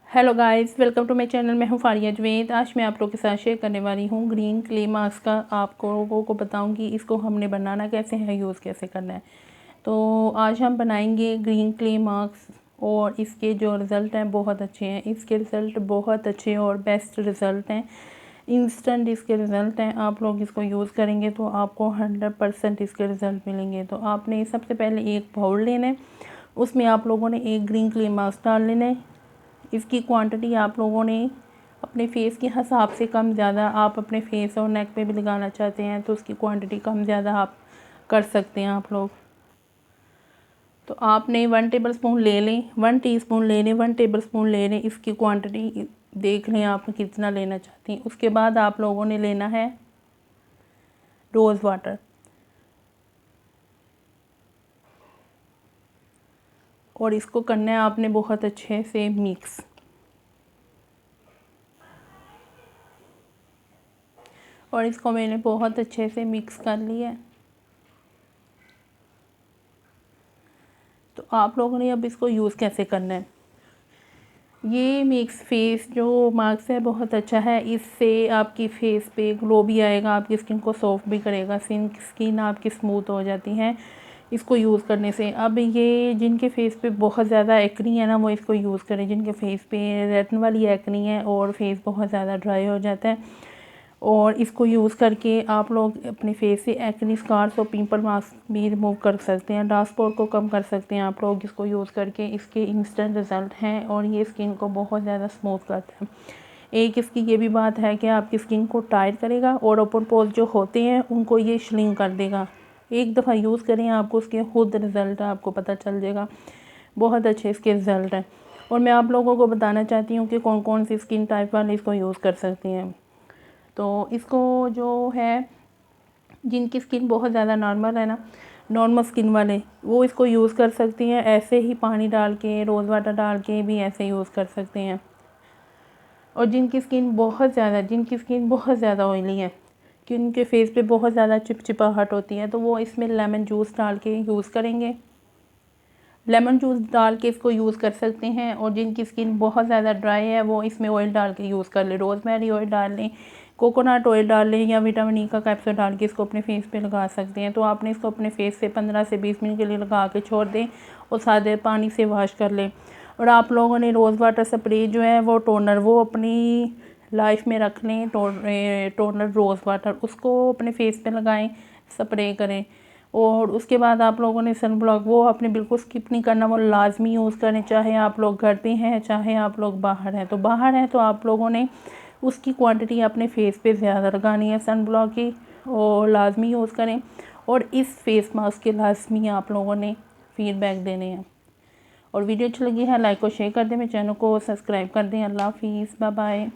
Hello guys, welcome to my channel. मैं हूँ फारिया जवेद। आज मैं आप लोगों के साथ शेयर करने वाली हूँ ग्रीन क्ले मास्क का। आपको लोगों को बताऊँगी इसको हमने बनाना कैसे है, यूज़ कैसे करना है। तो आज हम बनाएंगे ग्रीन क्ले मास्क और इसके जो रिज़ल्ट हैं बहुत अच्छे हैं। इसके रिज़ल्ट बहुत अच्छे और बेस्ट रिज़ल्ट हैं, इंस्टेंट इसके रिज़ल्ट हैं। आप लोग इसको यूज़ करेंगे तो आपको 100% इसके रिज़ल्ट मिलेंगे। तो आपने सबसे पहले एक बाउल लेना है, उसमें आप लोगों ने एक ग्रीन क्ले मास्क डाल लेना है। इसकी क्वांटिटी आप लोगों ने अपने फेस के हिसाब से कम ज़्यादा, आप अपने फेस और नेक पे भी लगाना चाहते हैं तो उसकी क्वांटिटी कम ज़्यादा आप कर सकते हैं आप लोग। तो आपने 1 टेबलस्पून ले लें, 1 टीस्पून ले लें, 1 टेबलस्पून ले लें। इसकी क्वांटिटी देख लें आप कितना लेना चाहती हैं। उसके बाद आप लोगों ने लेना है रोज़ वाटर और इसको करना है आपने बहुत अच्छे से मिक्स। और इसको मैंने बहुत अच्छे से मिक्स कर लिया है। तो आप लोगों ने अब इसको यूज़ कैसे करना है। ये मिक्स फेस जो मास्क है बहुत अच्छा है। इससे आपकी फेस पे ग्लो भी आएगा, आपकी स्किन को सॉफ्ट भी करेगा, स्किन आपकी स्मूथ हो जाती है इसको यूज़ करने से। अब ये जिनके फेस पे बहुत ज़्यादा एक्नी है ना, वो इसको यूज़ करें। जिनके फेस पे रेटिन वाली एक्नी है और फेस बहुत ज़्यादा ड्राई हो जाता है, और इसको यूज़ करके आप लोग अपने फेस से एक्ने स्कार्स और पिंपल मास्क भी रिमूव कर सकते हैं। डार्क स्पॉट को कम कर सकते हैं आप लोग इसको यूज़ करके। इसके इंस्टेंट रिज़ल्ट हैं और ये स्किन को बहुत ज़्यादा स्मूथ करता है। एक इसकी ये भी बात है कि आपकी स्किन को टाइट करेगा और ओपन पोर्स जो होते हैं उनको ये श्रिंक कर देगा। एक दफ़ा यूज़ करें, आपको उसके खुद रिज़ल्ट आपको पता चल जाएगा। बहुत अच्छे इसके रिज़ल्ट हैं और मैं आप लोगों को बताना चाहती हूँ कि कौन कौन सी स्किन टाइप वाले इसको यूज़ कर सकते हैं। तो इसको जो है, जिनकी स्किन बहुत ज़्यादा नॉर्मल है ना, नॉर्मल स्किन वाले, वो इसको यूज़ कर सकती हैं। ऐसे ही पानी डाल के, रोज़ वाटर डाल के भी ऐसे यूज़ कर सकते हैं। और जिनकी स्किन बहुत ज़्यादा ऑयली है, कि उनके फेस पे बहुत ज़्यादा चिपचिपाहट होती है, तो वो इसमें लेमन जूस डाल के यूज़ करेंगे। लेमन जूस डाल के इसको यूज़ कर सकते हैं। और जिनकी स्किन बहुत ज़्यादा ड्राई है वो इसमें ऑयल डाल के यूज़ कर लें। रोज़मेरी ऑयल डाल लें, कोकोनट ऑयल डाल लें या विटामिन ई का कैप्सूल डाल के इसको अपने फेस पे लगा सकते हैं। तो आपने इसको अपने फेस से 15 से 20 मिनट के लिए लगा के छोड़ दें और सादे पानी से वॉश कर लें। और आप लोगों ने रोज़ वाटर स्प्रे जो है वो टोनर, वो अपनी लाइफ में रख लें। टोनर रोज़ वाटर उसको अपने फेस पे लगाएं, स्प्रे करें। और उसके बाद आप लोगों ने सन ब्लॉक, वो आपने बिल्कुल स्किप नहीं करना, वो लाजमी यूज़ करें। चाहे आप लोग घर पे हैं, चाहे आप लोग बाहर हैं। तो बाहर हैं तो आप लोगों ने उसकी क्वांटिटी अपने फेस पे ज़्यादा लगानी है सन ब्लॉक की, और लाजमी यूज़ करें। और इस फेस मास्क के लाजमी आप लोगों ने फीडबैक देने हैं। और वीडियो अच्छी लगी है लाइक और शेयर कर दें, मेरे चैनल को सब्सक्राइब कर दें। अल्लाह हाफिज़, बाय बाय।